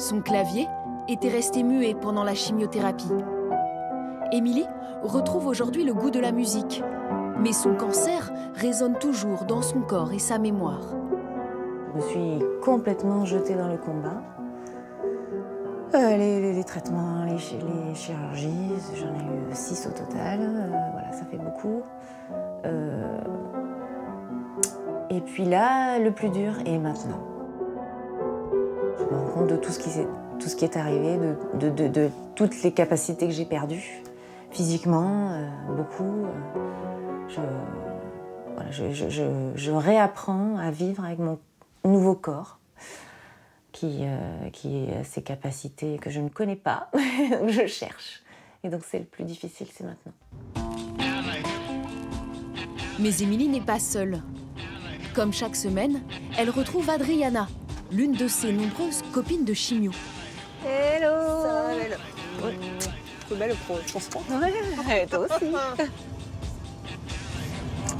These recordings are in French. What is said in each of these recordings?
Son clavier était resté muet pendant la chimiothérapie. Émilie retrouve aujourd'hui le goût de la musique, mais son cancer résonne toujours dans son corps et sa mémoire. Je me suis complètement jetée dans le combat. Les traitements, les chirurgies, j'en ai eu 6 au total. Voilà, ça fait beaucoup. Et puis là, le plus dur est maintenant. Je me rends compte de tout ce qui est arrivé, de toutes les capacités que j'ai perdues. Physiquement, beaucoup. Je réapprends à vivre avec mon nouveau corps qui a ces capacités que je ne connais pas, donc je cherche. Et donc c'est le plus difficile, c'est maintenant. Mais Émilie n'est pas seule. Comme chaque semaine, elle retrouve Adriana, l'une de ses nombreuses copines de chimio. Hello. Ça va, belle. Ouais. C'est belle pro, je pense pas. Ouais, toi aussi.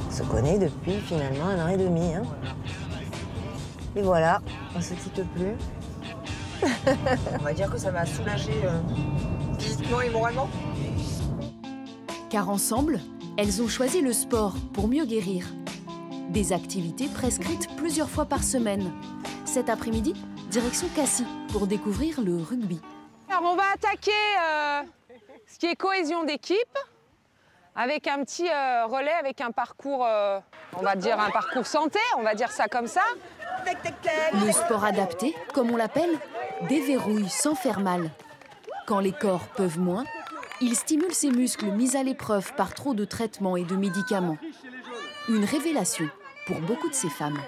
On se connaît depuis finalement 1 an et demi. Hein. Et voilà, on se quitte plus. On va dire que ça m'a soulagée physiquement et moralement. Car ensemble, elles ont choisi le sport pour mieux guérir. Des activités prescrites plusieurs fois par semaine. Cet après-midi, direction Cassis pour découvrir le rugby. Alors on va attaquer ce qui est cohésion d'équipe avec un petit relais, avec un parcours, on va dire un parcours santé, on va dire ça comme ça. Le sport adapté, comme on l'appelle, déverrouille sans faire mal. Quand les corps peuvent moins, il stimule ses muscles mis à l'épreuve par trop de traitements et de médicaments. Une révélation pour beaucoup de ces femmes.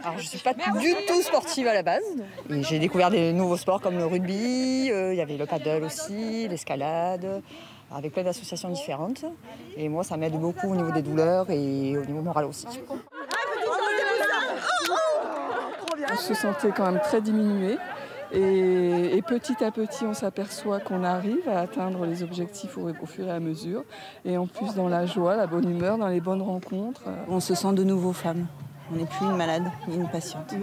Alors, je ne suis pas du tout sportive à la base. Et j'ai découvert des nouveaux sports comme le rugby, il y avait le paddle aussi, l'escalade, avec plein d'associations différentes. Et moi, ça m'aide beaucoup au niveau des douleurs et au niveau moral aussi. On se sentait quand même très diminué. Et petit à petit, on s'aperçoit qu'on arrive à atteindre les objectifs au fur et à mesure. Et en plus, dans la joie, la bonne humeur, dans les bonnes rencontres. On se sent de nouveau femme. On n'est plus une malade ni une patiente.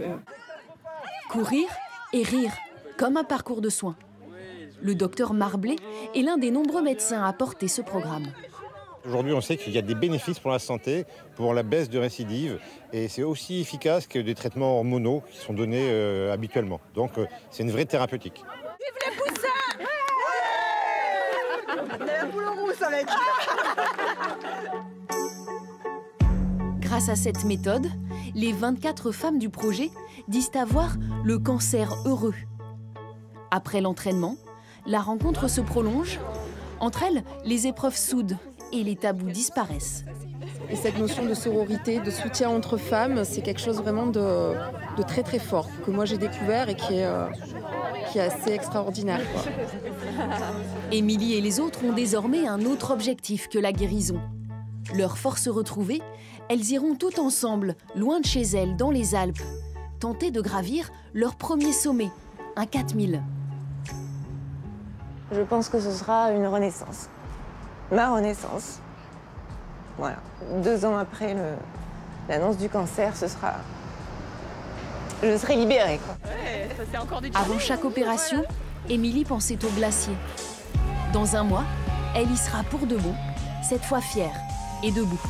Courir et rire, comme un parcours de soins. Le docteur Marblé est l'un des nombreux médecins à porter ce programme. Aujourd'hui, on sait qu'il y a des bénéfices pour la santé, pour la baisse de récidive, et c'est aussi efficace que des traitements hormonaux qui sont donnés habituellement. Donc, c'est une vraie thérapeutique. Vive les poussins! Ouais, la boule rousse avec. Grâce à cette méthode, les 24 femmes du projet disent avoir le cancer heureux. Après l'entraînement, la rencontre se prolonge. Entre elles, les épreuves soudent et les tabous disparaissent. Et cette notion de sororité, de soutien entre femmes, c'est quelque chose vraiment de très très fort, que moi j'ai découvert et qui est assez extraordinaire, quoi. Émilie et les autres ont désormais un autre objectif que la guérison. Leur force retrouvée, elles iront toutes ensemble, loin de chez elles, dans les Alpes, tenter de gravir leur premier sommet, un 4000. Je pense que ce sera une renaissance. Ma renaissance. Voilà. 2 ans après l'annonce du cancer, je serai libérée, quoi. Ouais, ça c'est encore du Avant chaque opération, Émilie pensait au glacier. Dans un mois, elle y sera pour de bon, cette fois fière et debout.